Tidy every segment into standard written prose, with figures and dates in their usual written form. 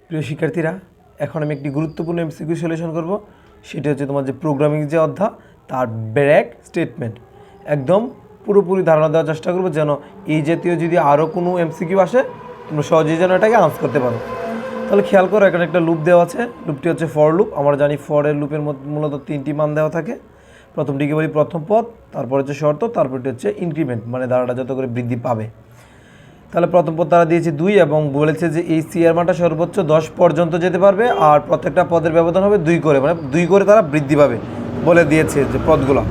প্রিয় শিক্ষার্থীরা, এখন আমি একটি গুরুত্বপূর্ণ এমসিকিউ সলিউশন করব। সেটা হচ্ছে তোমার যে প্রোগ্রামিং যে অধ্যায় তার ব্রেক স্টেটমেন্ট। একদম পুরোপুরি ধারণা দেওয়ার চেষ্টা করবো যেন এই জাতীয় যদি আরও কোনো এমসিকিউ আসে তোমরা সহজেই যেন এটাকে আনসার করতে পারো। তাহলে খেয়াল করো, এখানে একটা লুপ দেওয়া আছে। লুপটি হচ্ছে ফর লুপ। আমরা জানি ফরের লুপের মূলত তিনটি মান দেওয়া থাকে। প্রথমটিকে বলি প্রথম পদ, তারপর হচ্ছে শর্ত, তারপরটি হচ্ছে ইনক্রিমেন্ট, মানে ধারাটা যত করে বৃদ্ধি পাবে। তাহলে প্রথম পদ তারা দিয়েছে 2 এবং বলেছে যে এই সি এর মানটা সর্বোচ্চ 10 পর্যন্ত যেতে পারবে আর প্রত্যেকটা পদের ব্যবধান হবে 2 করে, মানে 2 করে তারা বৃদ্ধি পাবে বলে দিয়েছে যে পদগুলো।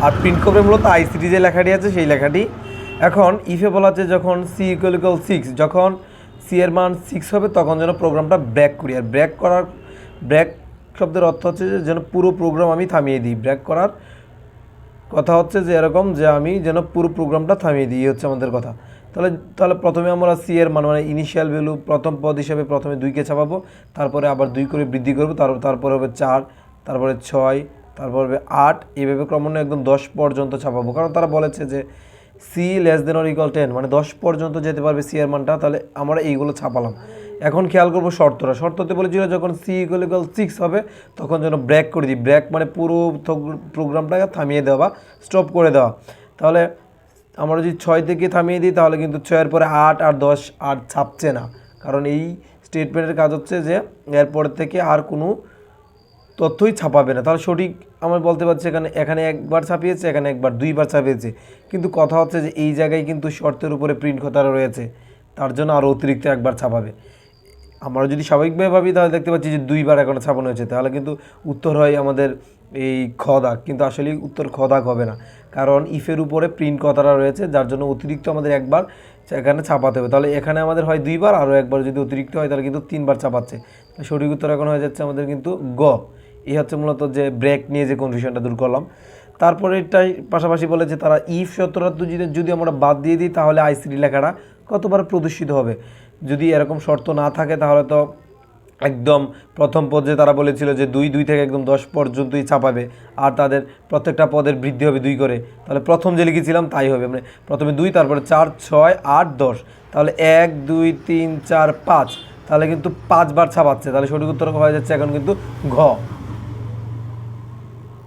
আর প্রিন্ট করবে মূলত আইসিটি যে লেখাটি আছে সেই লেখাটি। এখন ইফে বলা আছে যখন সি ইকুয়াল 6, যখন সি এর মান 6 হবে তখন যেন প্রোগ্রামটা ব্রেক করি। আর ব্রেক শব্দের অর্থ হচ্ছে যে যেন পুরো প্রোগ্রাম আমি থামিয়ে দিই। ব্রেক করার কথা হচ্ছে যে এরকম যে আমি যেন পুরো প্রোগ্রামটা থামিয়ে দিই, হচ্ছে আমাদের কথা। তাহলে প্রথমে আমরা সি এর মান মানে ইনিশিয়াল ভ্যালু প্রথম পদ হিসেবে প্রথমে 2কে ছাপাবো, তারপরে আবার 2 করে বৃদ্ধি করবো, তারপরে হবে 4, তারপরে 6, তারপর হবে 8, এইভাবে ক্রমান্বয়ে একদম 10 পর্যন্ত ছাপাবো। কারণ তারা বলেছে যে C less than or equal 10, মানে 10 পর্যন্ত যেতে পারবে সি এর মানটা। তাহলে আমরা এইগুলো ছাপালাম। এখন খেয়াল করবো শর্ততে বলেছিল যখন সি ইকুয়াল 6 হবে তখন যেন ব্রেক করে দিই। ব্রেক মানে পুরো প্রোগ্রামটাকে থামিয়ে দেওয়া বা স্টপ করে দেওয়া। তাহলে আমরা যদি 6 থেকে থামিয়ে দিই তাহলে কিন্তু 6 পরে 8 আর 10 আর ছাপছে না, কারণ এই স্টেটমেন্টের কাজ হচ্ছে যে এরপর থেকে আর কোনো তথ্যই ছাপাবে না। তাহলে সঠিক আমরা বলতে পারছি এখানে একবার ছাপিয়েছে, এখানে একবার 2বার ছাপিয়েছে, কিন্তু কথা হচ্ছে যে এই জায়গায় কিন্তু শর্তের উপরে প্রিন্ট কথা রয়েছে, তার জন্য আরও অতিরিক্ত একবার ছাপাবে। আমরা যদি স্বাভাবিকভাবে ভাবি তাহলে দেখতে পাচ্ছি যে 2বার এখনো ছাপানো হয়েছে, তাহলে কিন্তু উত্তর হয় আমাদের এই খ দাগ, কিন্তু আসলে উত্তর খ দাগ হবে না, কারণ ইফের উপরে প্রিন্ট কথাটা রয়েছে যার জন্য অতিরিক্ত আমাদের একবার এখানে ছাপাতে হবে। তাহলে এখানে আমাদের হয় 2বার, আরও একবার যদি অতিরিক্ত হয় তাহলে কিন্তু 3বার ছাপাচ্ছে। সঠিক উত্তর এখন হয়ে যাচ্ছে আমাদের কিন্তু গ। এই হচ্ছে মূলত যে ব্রেক নিয়ে যে কনফিউশনটা দূর করলাম। তারপরে এটাই পাশাপাশি বলেছে তারা ইফ শর্তটা যদি আমরা বাদ দিয়ে দিই তাহলে আইসিটি লেখাটা কতবার প্রদর্শিত হবে। যদি এরকম শর্ত না থাকে তাহলে তো একদম প্রথম পদে তারা বলেছিল যে 2 থেকে একদম 10 পর্যন্তই ছাপাবে আর তাদের প্রত্যেকটা পদের বৃদ্ধি হবে 2 করে। তাহলে প্রথম যে লিখেছিলাম তাই হবে, মানে প্রথমে 2, তারপরে 4, 6, 8, 10, তাহলে 1, 2, 3, 4, 5, তাহলে কিন্তু 5বার ছাপাচ্ছে। তাহলে সঠিক উত্তর হয়ে যাচ্ছে এখন কিন্তু ঘ।